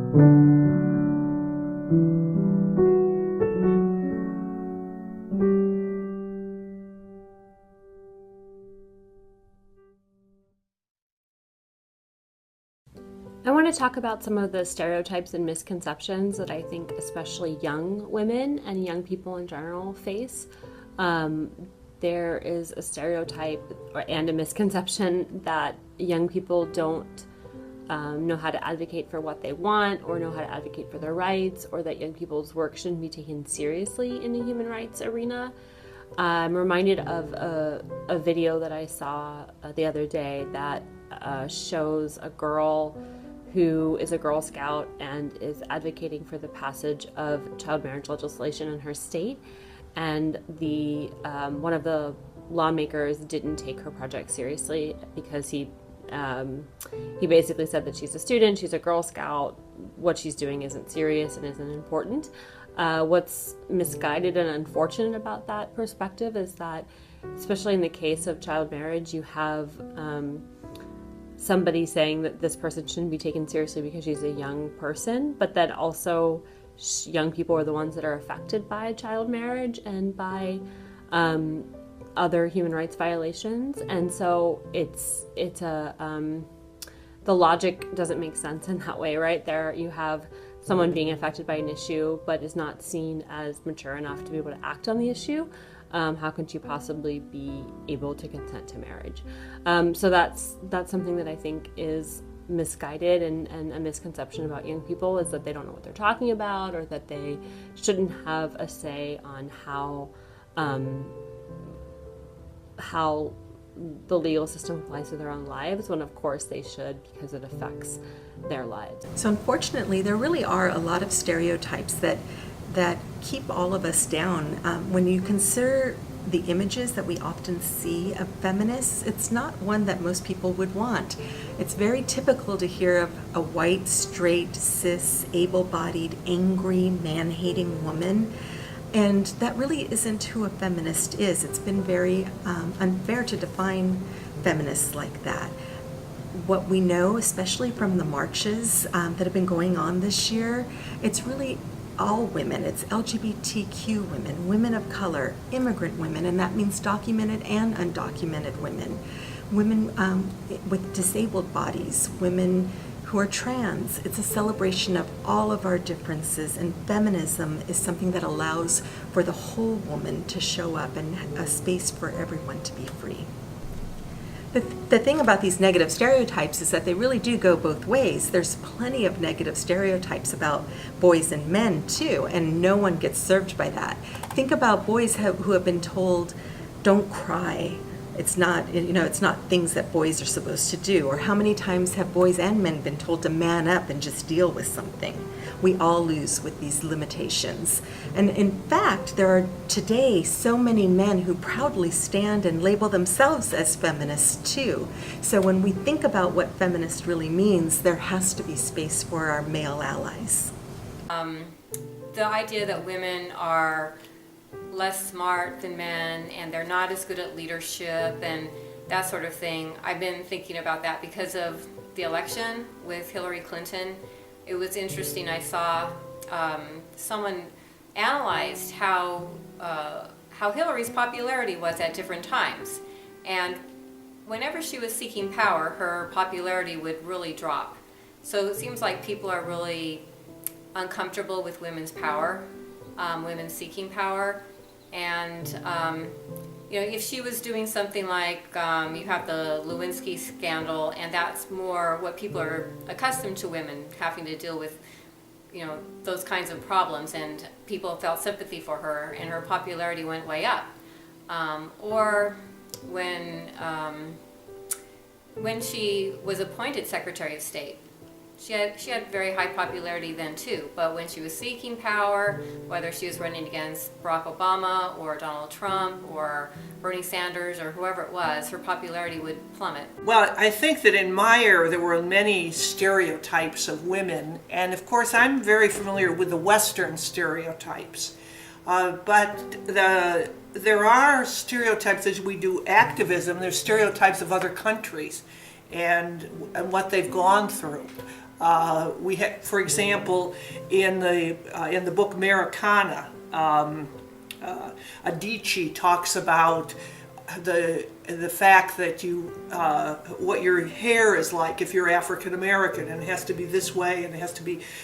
I want to talk about some of the stereotypes and misconceptions that I think especially young women and young people in general face. There is a stereotype and a misconception that young people don't know how to advocate for what they want or know how to advocate for their rights, or that young people's work shouldn't be taken seriously in the human rights arena. I'm reminded of a video that I saw the other day that shows a girl who is a Girl Scout and is advocating for the passage of child marriage legislation in her state. And the one of the lawmakers didn't take her project seriously because he basically said that she's a student, she's a Girl Scout, what she's doing isn't serious and isn't important. What's misguided and unfortunate about that perspective is that, especially in the case of child marriage, you have somebody saying that this person shouldn't be taken seriously because she's a young person, but then also young people are the ones that are affected by child marriage and by other human rights violations. And so the logic doesn't make sense in that way, right? There you have someone being affected by an issue but is not seen as mature enough to be able to act on the issue. How can she possibly be able to consent to marriage? So that's something that I think is misguided and a misconception about young people, is that they don't know what they're talking about, or that they shouldn't have a say on how the legal system applies to their own lives, when of course they should, because it affects their lives. So unfortunately, there really are a lot of stereotypes that keep all of us down. When you consider the images that we often see of feminists, it's not one that most people would want. It's very typical to hear of a white, straight, cis, able-bodied, angry, man-hating woman. And that really isn't who a feminist is. It's been very unfair to define feminists like that. What we know, especially from the marches that have been going on this year, it's really all women. It's LGBTQ women, women of color, immigrant women, and that means documented and undocumented women, women with disabled bodies, women who are trans. It's a celebration of all of our differences, and feminism is something that allows for the whole woman to show up and a space for everyone to be free. The thing about these negative stereotypes is that they really do go both ways. There's plenty of negative stereotypes about boys and men too, and no one gets served by that. Think about boys who have been told, don't cry. It's not things that boys are supposed to do. Or how many times have boys and men been told to man up and just deal with something? We all lose with these limitations. And in fact, there are today so many men who proudly stand and label themselves as feminists too. So when we think about what feminist really means, there has to be space for our male allies. The idea that women are less smart than men and they're not as good at leadership and that sort of thing, I've been thinking about that because of the election with Hillary Clinton. It was interesting. I saw someone analyzed how Hillary's popularity was at different times, and whenever she was seeking power, her popularity would really drop. So it seems like people are really uncomfortable with women's power, women seeking power, and if she was doing something like you have the Lewinsky scandal, and that's more what people are accustomed to, women having to deal with, those kinds of problems, and people felt sympathy for her, and her popularity went way up. Or when she was appointed Secretary of State, she had very high popularity then too, but when she was seeking power, whether she was running against Barack Obama or Donald Trump or Bernie Sanders or whoever it was, her popularity would plummet. Well, I think that in my era there were many stereotypes of women, and of course I'm very familiar with the Western stereotypes. But there are stereotypes as we do activism. There's stereotypes of other countries and what they've gone through. We have, for example, in the book Americana, Adichie talks about the fact that what your hair is like if you're African American, and it has to be this way, and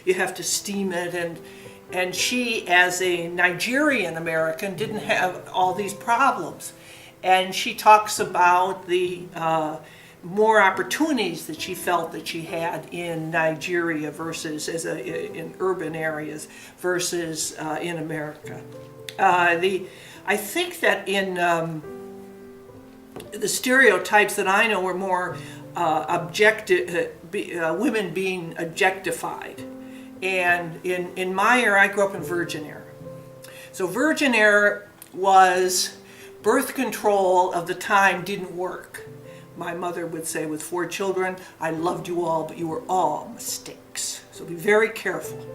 you have to steam it, and she, as a Nigerian American, didn't have all these problems, and she talks about the more opportunities that she felt that she had in Nigeria versus in urban areas versus in America. I think that in the stereotypes that I know were more women being objectified. And in my era, I grew up in virgin era. So virgin era was birth control of the time didn't work. My mother would say, with 4 children, I loved you all, but you were all mistakes. So be very careful.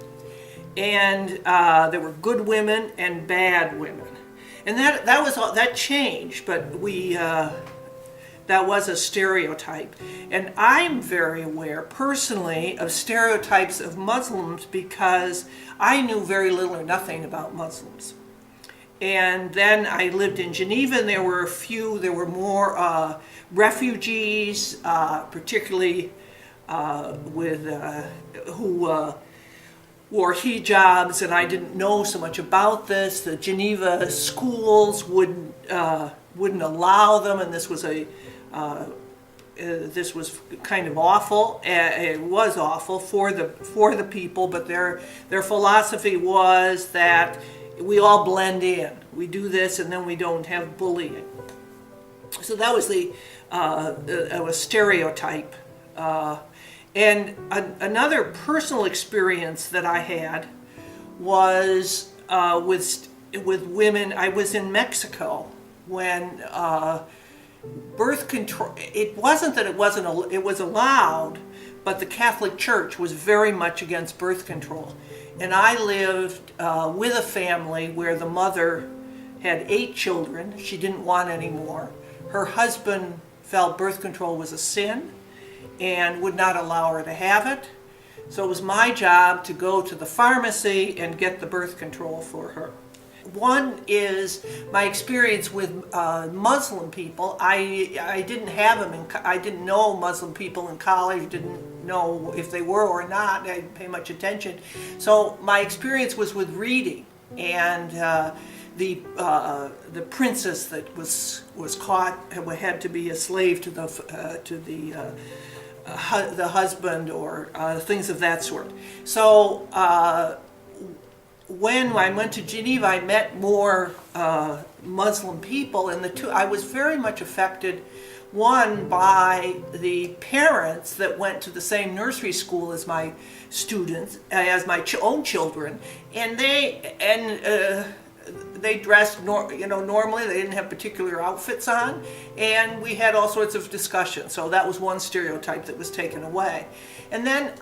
And there were good women and bad women. And that changed, but that was a stereotype. And I'm very aware personally of stereotypes of Muslims because I knew very little or nothing about Muslims. And then I lived in Geneva, and there were more refugees, particularly who wore hijabs, and I didn't know so much about this. The Geneva schools wouldn't allow them, and this was kind of awful. It was awful for the people, but their philosophy was that we all blend in. We do this, and then we don't have bullying. So that was a stereotype. And another personal experience that I had was with women. I was in Mexico when birth control. It wasn't that it was allowed, but the Catholic Church was very much against birth control. And I lived with a family where the mother had 8 children. She didn't want any more. Her husband felt birth control was a sin and would not allow her to have it. So it was my job to go to the pharmacy and get the birth control for her. One is my experience with Muslim people. I didn't have them. I didn't know Muslim people in college. Didn't know if they were or not. I didn't pay much attention. So my experience was with reading, and the princess that was caught had to be a slave to the husband, or things of that sort. So when I went to Geneva, I met more Muslim people, and I was very much affected, one, by the parents that went to the same nursery school as my students, as my own children, and they dressed normally. They didn't have particular outfits on, and we had all sorts of discussions. So that was one stereotype that was taken away. And then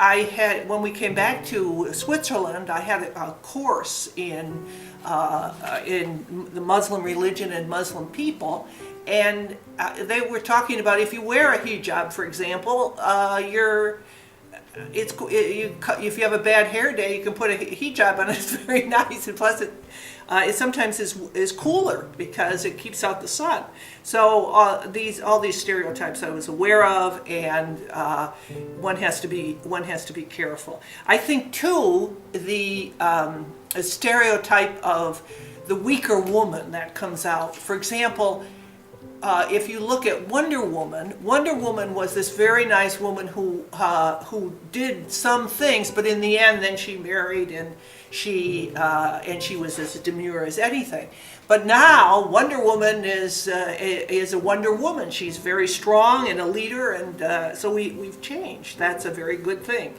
when we came back to Switzerland, I had a course in the Muslim religion and Muslim people, and they were talking about if you wear a hijab, for example, if you have a bad hair day, you can put a hijab on. It's very nice, and plus it sometimes is cooler because it keeps out the sun. So all these stereotypes I was aware of, and one has to be careful. I think too a stereotype of the weaker woman that comes out. For example, if you look at Wonder Woman was this very nice woman who did some things, but in the end, then she married, and she was as demure as anything. But now Wonder Woman is a Wonder Woman. She's very strong and a leader, and so we've changed. That's a very good thing.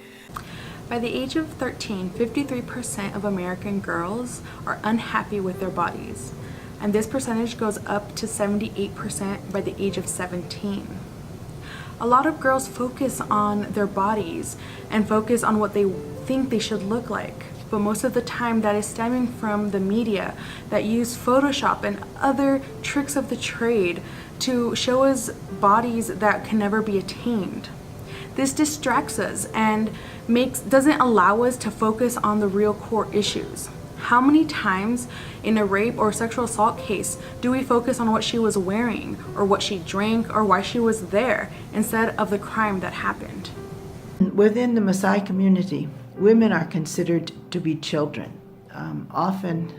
By the age of 13, 53% of American girls are unhappy with their bodies. And this percentage goes up to 78% by the age of 17. A lot of girls focus on their bodies and focus on what they think they should look like. But most of the time that is stemming from the media that use Photoshop and other tricks of the trade to show us bodies that can never be attained. This distracts us and doesn't allow us to focus on the real core issues. How many times in a rape or sexual assault case do we focus on what she was wearing or what she drank or why she was there instead of the crime that happened? Within the Maasai community, women are considered to be children. Often,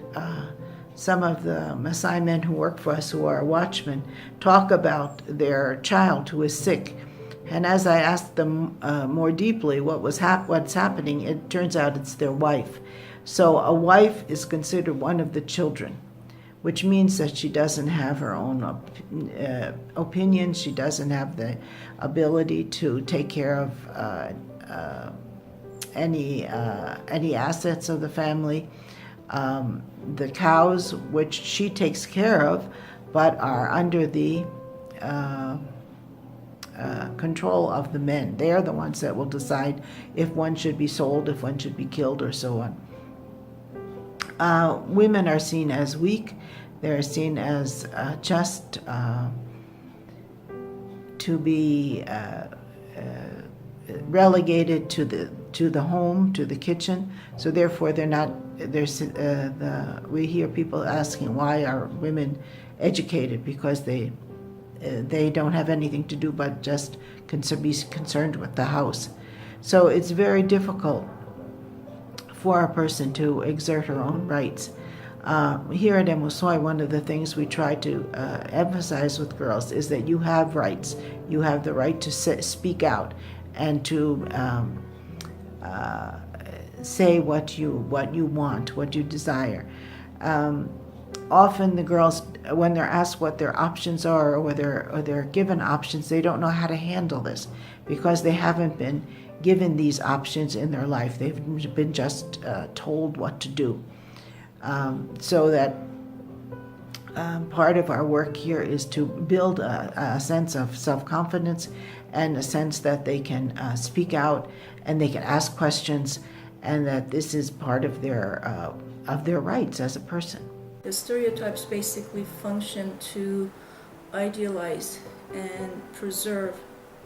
some of the Maasai men who work for us, who are watchmen, talk about their child who is sick. And as I asked them more deeply what's happening, it turns out it's their wife. So a wife is considered one of the children, which means that she doesn't have her own opinion. She doesn't have the ability to take care of any assets of the family. The cows, which she takes care of, but are under the control of the men. They are the ones that will decide if one should be sold, if one should be killed, or so on. Women are seen as weak. They're seen as just to be relegated to the home, to the kitchen. So therefore, they're not. We hear people asking, why are women educated? Because they don't have anything to do but just be concerned with the house. So it's very difficult for a person to exert her own rights. Here at Emusoi, one of the things we try to emphasize with girls is that you have rights. You have the right to speak out and to say what you want, what you desire. Often the girls, when they're asked what their options are or they're given options, they don't know how to handle this because they haven't been given these options in their life. They've been just told what to do. So that part of our work here is to build a sense of self-confidence and a sense that they can speak out and they can ask questions, and that this is part of their rights as a person. The stereotypes basically function to idealize and preserve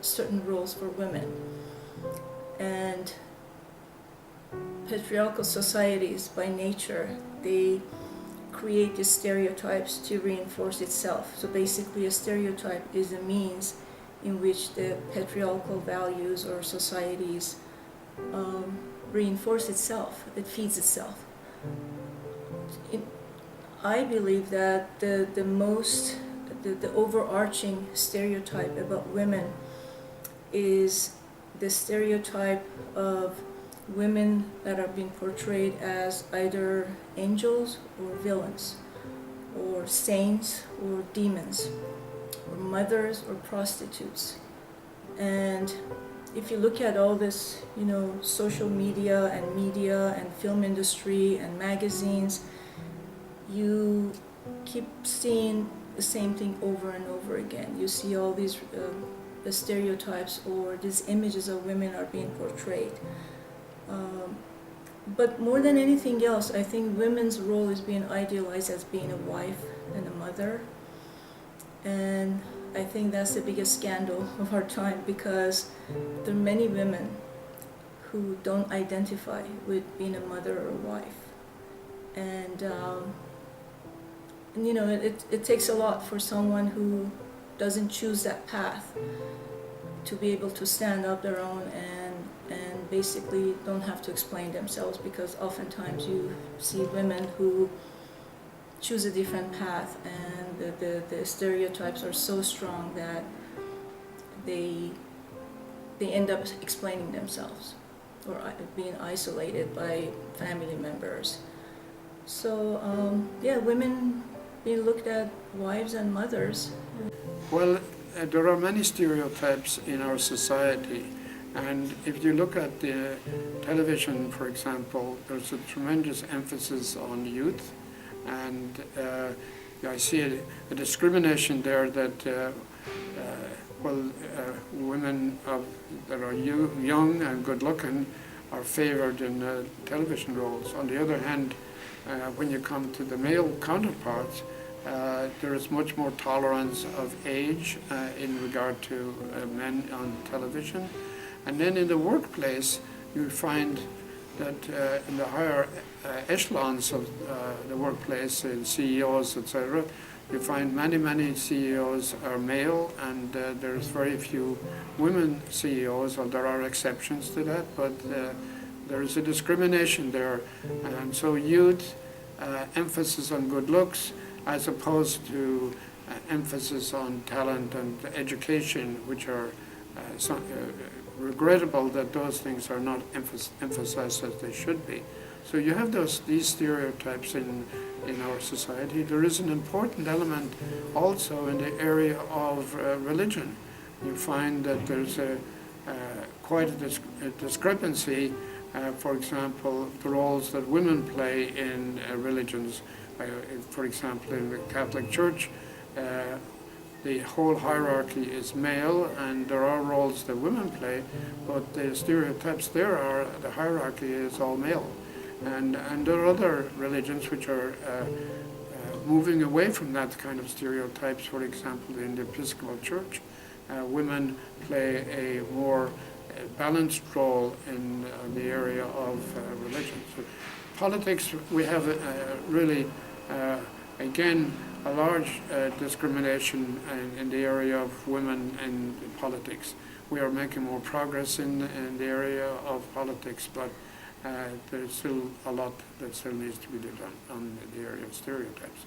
certain roles for women. And patriarchal societies, by nature, they create these stereotypes to reinforce itself. So basically, a stereotype is a means in which the patriarchal values or societies reinforce itself. It feeds itself. I believe that the overarching stereotype about women is the stereotype of women that are being portrayed as either angels or villains, or saints or demons, or mothers or prostitutes. And if you look at all this, social media and film industry and magazines, you keep seeing the same thing over and over again. You see all these the stereotypes or these images of women are being portrayed. But more than anything else, I think women's role is being idealized as being a wife and a mother. And I think that's the biggest scandal of our time, because there are many women who don't identify with being a mother or a wife. And it takes a lot for someone who doesn't choose that path to be able to stand up their own and basically don't have to explain themselves, because oftentimes you see women who choose a different path and the stereotypes are so strong that they end up explaining themselves or being isolated by family members. So women being looked at wives and mothers. Well, there are many stereotypes in our society, and if you look at the television, for example, there's a tremendous emphasis on youth, and I see a discrimination there that women that are young and good looking are favored in television roles. On the other hand, when you come to the male counterparts, there is much more tolerance of age in regard to men on television, And then in the workplace, you find that in the higher echelons of the workplace, in CEOs, etc., you find many CEOs are male, and there's very few women CEOs, or there are exceptions to that, but there is a discrimination there. And so youth, emphasis on good looks, as opposed to emphasis on talent and education, which are regrettable that those things are not emphasized as they should be. So you have these stereotypes in our society. There is an important element also in the area of religion. You find that there's quite a discrepancy, for example, the roles that women play in religions. For example, in the Catholic Church, the whole hierarchy is male, and there are roles that women play, but the stereotypes there are the hierarchy is all male. And there are other religions which are moving away from that kind of stereotypes. For example, in the Episcopal Church, women play a more balanced role in the area of religion. So politics, we have really, again, a large discrimination in the area of women in politics. We are making more progress in the area of politics, but there's still a lot that still needs to be done on the area of stereotypes.